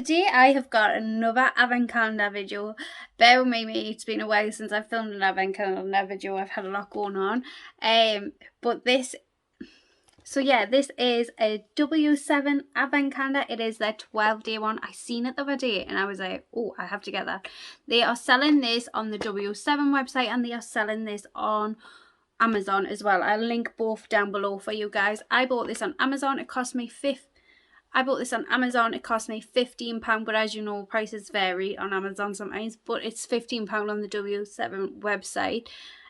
Today I have got another advent calendar video. Bear with me, it's been a while since I've filmed an advent calendar video. I've had a lot going on. But this is a W7 advent calendar. It is their 12-day one. I seen it the other day and I was like, oh, I have to get that. They are selling this on the W7 website and they are selling this on Amazon as well. I'll link both down below for you guys. I bought this on Amazon. It cost me £15, but as you know, prices vary on Amazon sometimes, but it's £15 on the W7 website.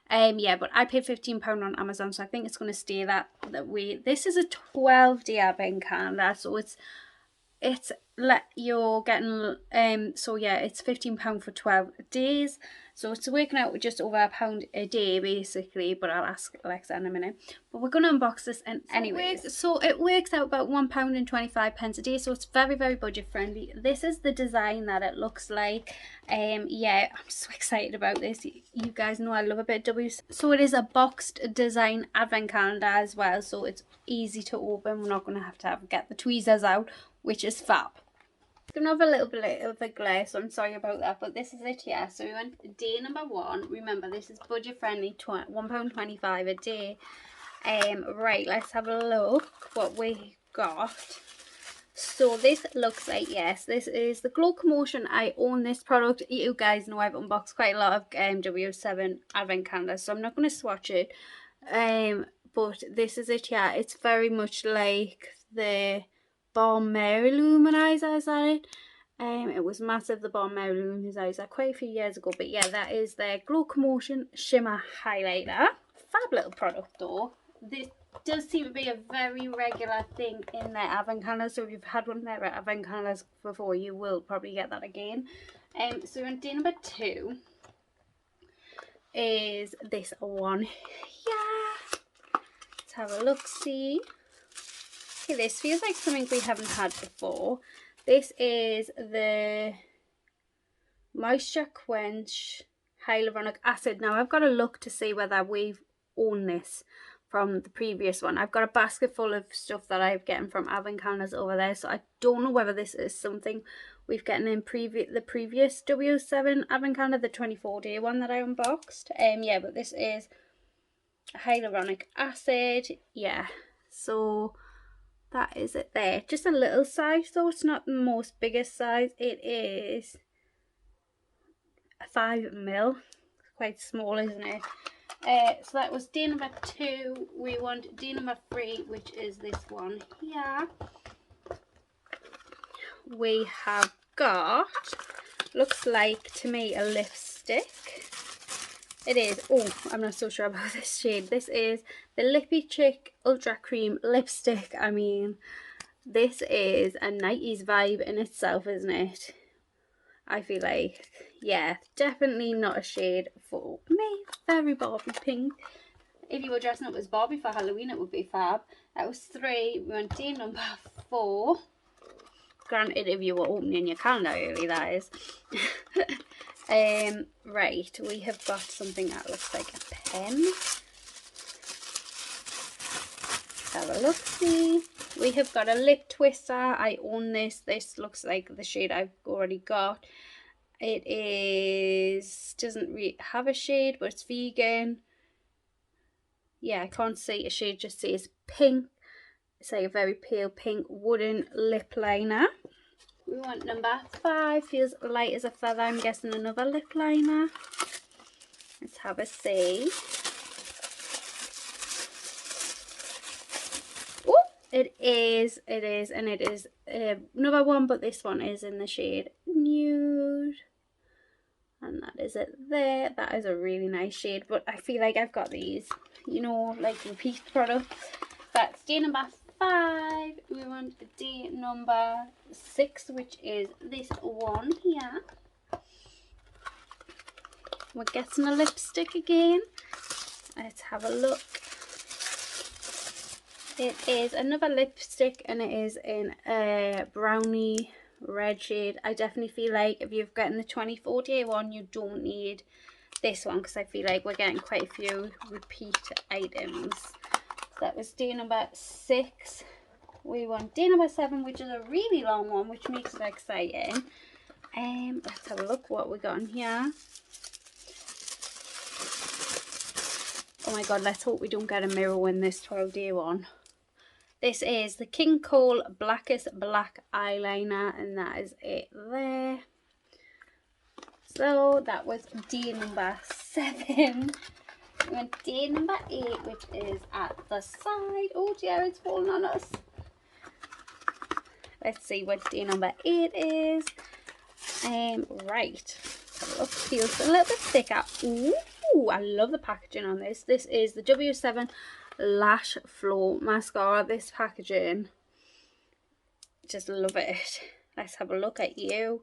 Yeah, but I paid £15 on Amazon, so I think it's going to stay that way. This is a 12-day advent calendar, so it's you're getting so yeah, it's £15 for 12 days, so it's working out with just over £1 a day basically, but I'll ask Alexa in a minute. But we're going to unbox this anyway. So it works out about £1.25 a day, so it's very, very budget friendly. This is the design that it looks like. Yeah, I'm so excited about this. You guys know I love a bit of W. So it is a boxed design advent calendar as well, so it's easy to open. We're not going to have to get the tweezers out, which is fab. It's going to have a little bit of a glare, so I'm sorry about that, but this is it here. So we went day number 1. Remember, this is budget friendly, £1.25 a day. Right, let's have a look what we got. So this looks like, yes, this is the Glow Commotion. I own this product. You guys know I've unboxed quite a lot of W7 advent calendars, so I'm not going to swatch it. But this is it, yeah. It's very much like the Balm Mary Luminizers on it. It was massive, the Balm Mary Luminizer, quite a few years ago. But yeah, that is their Glow Commotion Shimmer Highlighter. Fab little product though. This does seem to be a very regular thing in their advent calendars. So if you've had one of their advent calendars before, you will probably get that again. So on day number 2 is this one. Yeah. Let's have a look, see. Okay, this feels like something we haven't had before. This is the Moisture Quench Hyaluronic Acid. Now, I've got to look to see whether we've owned this from the previous one. I've got a basket full of stuff that I've gotten from advent calendars over there, so I don't know whether this is something we've gotten in the previous W7 advent calendar, the 24-day one that I unboxed. Yeah, but this is hyaluronic acid. Yeah, so that is it there. Just a little size though, it's not the most biggest size. It is a 5ml. Quite small, isn't it? So that was day number 2. We want day number 3, which is this one here. We have got, looks like to me, a lipstick. It is, oh, I'm not so sure about this shade. This is the Lippy Chick Ultra Cream Lipstick. I mean, this is a 90s vibe in itself, isn't it? I feel like, yeah, definitely not a shade for me. Very Barbie pink. If you were dressing up as Barbie for Halloween, it would be fab. That was 3. We went day number 4. Granted, if you were opening your calendar early, that is. Right, we have got something that looks like a pen. Have a look, see. We have got a lip twister. I own this. This looks like the shade I've already got. It is, doesn't really have a shade, but it's vegan. Yeah, I can't see a shade, just says pink. It's like a very pale pink wooden lip liner. We want number 5, feels light as a feather. I'm guessing another lip liner. Let's have a see. Oh, it is, and it is another one, but this one is in the shade Nude. And that is it there. That is a really nice shade, but I feel like I've got these, you know, like repeat products. That's day number 5. We want day number 6, which is this one here. We're getting a lipstick again. Let's have a look. It is another lipstick and it is in a brownie red shade. I definitely feel like if you've gotten the 24-day one, you don't need this one, because I feel like we're getting quite a few repeat items. So that was day number 6. we want day number 7, which is a really long one, which makes it exciting. Let's have a look what we got in here. Oh my god, let's hope we don't get a mirror in this 12-day one. This is the King Cole Blackest Black Eyeliner, and that is it there. So that was day number 7. We went day number 8, which is at the side. Oh dear, it's falling on us. Let's see what day number 8 is. Right. Have a look. Feels a little bit thicker. Ooh, I love the packaging on this. This is the W7 Lash Flow Mascara. This packaging, just love it. Let's have a look at you.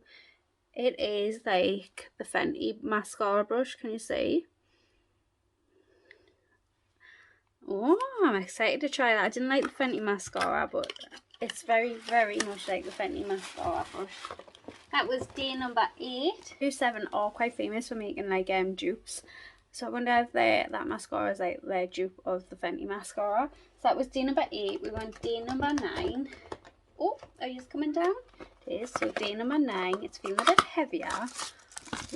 It is like the Fenty mascara brush. Can you see? Oh, I'm excited to try that. I didn't like the Fenty mascara, but it's very, very much like the Fenty mascara brush. That was day number 8. W7 are quite famous for making like dupes. So I wonder if that mascara is like their dupe of the Fenty mascara. So that was day number 8. We went day number 9. Oh, are you just coming down? It is. So day number 9. It's feeling a bit heavier.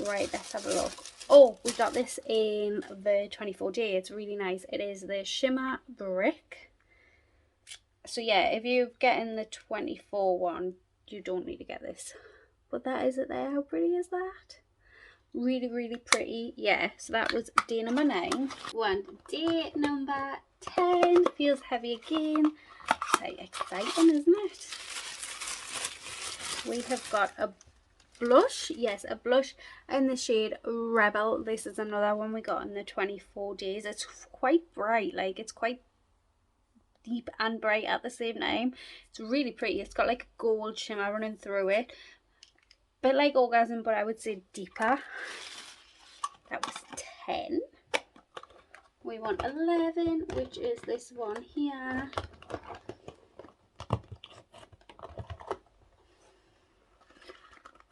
Right, let's have a look. Oh, we got this in the 24-day. It's really nice. It is the Shimmer Brick. So yeah, if you're getting the 24 one, you don't need to get this. But that is it there. How pretty is that? Really, really pretty. Yeah, so that was day number 9. Day number 10. Feels heavy again. Quite exciting, isn't it? We have got a blush. Yes, a blush in the shade Rebel. This is another one we got in the 24 days. It's quite bright. Like, it's quite deep and bright at the same time. It's really pretty. It's got like a gold shimmer running through it. Bit like Orgasm, but I would say deeper. That was 10. We want 11, which is this one here.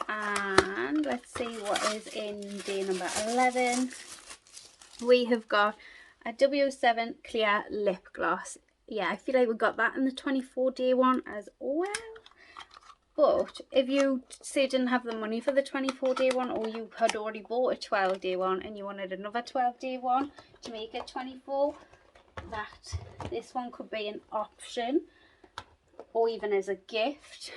And let's see what is in day number 11. We have got a W7 Clear Lip Gloss. Yeah, I feel like we got that in the 24-day one as well. But if you say didn't have the money for the 24-day one, or you had already bought a 12-day one and you wanted another 12-day one to make it 24, this one could be an option, or even as a gift.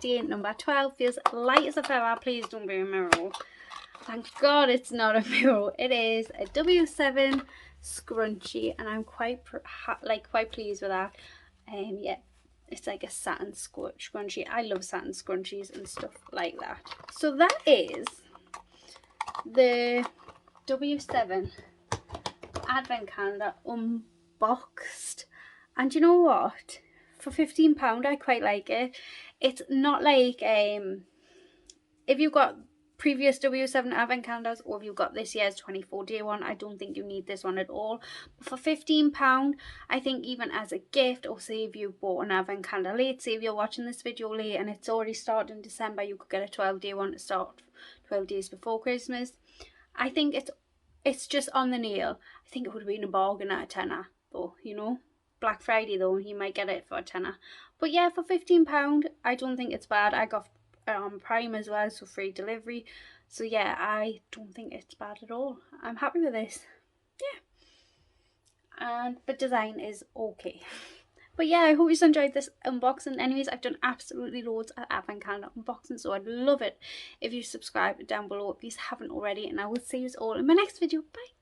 Day number 12 feels light as a feather. Please don't be a mirror. Thank God it's not a mirror. It is a W7 scrunchie, and I'm quite pleased with that. Yeah. It's like a satin scrunchie. I love satin scrunchies and stuff like that. So that is the W7 Advent Calendar unboxed. And you know what? For £15, I quite like it. It's not like if you've got previous W7 Advent Calendars, or if you've got this year's 24-day one, I don't think you need this one at all. But for £15, I think even as a gift, or say if you bought an Advent Calendar late, say if you're watching this video late and it's already started in December, you could get a 12-day one to start 12 days before Christmas. I think it's just on the nail. I think it would have been a bargain at a tenner, though, you know. Black Friday though, you might get it for a tenner. But yeah, for £15, I don't think it's bad. I got Prime as well, so free delivery. So yeah, I don't think it's bad at all. I'm happy with this. Yeah, and the design is okay. But yeah, I hope you enjoyed this unboxing. Anyways, I've done absolutely loads of Advent Calendar unboxing, so I'd love it if you subscribe down below if you haven't already, and I will see you all in my next video. Bye.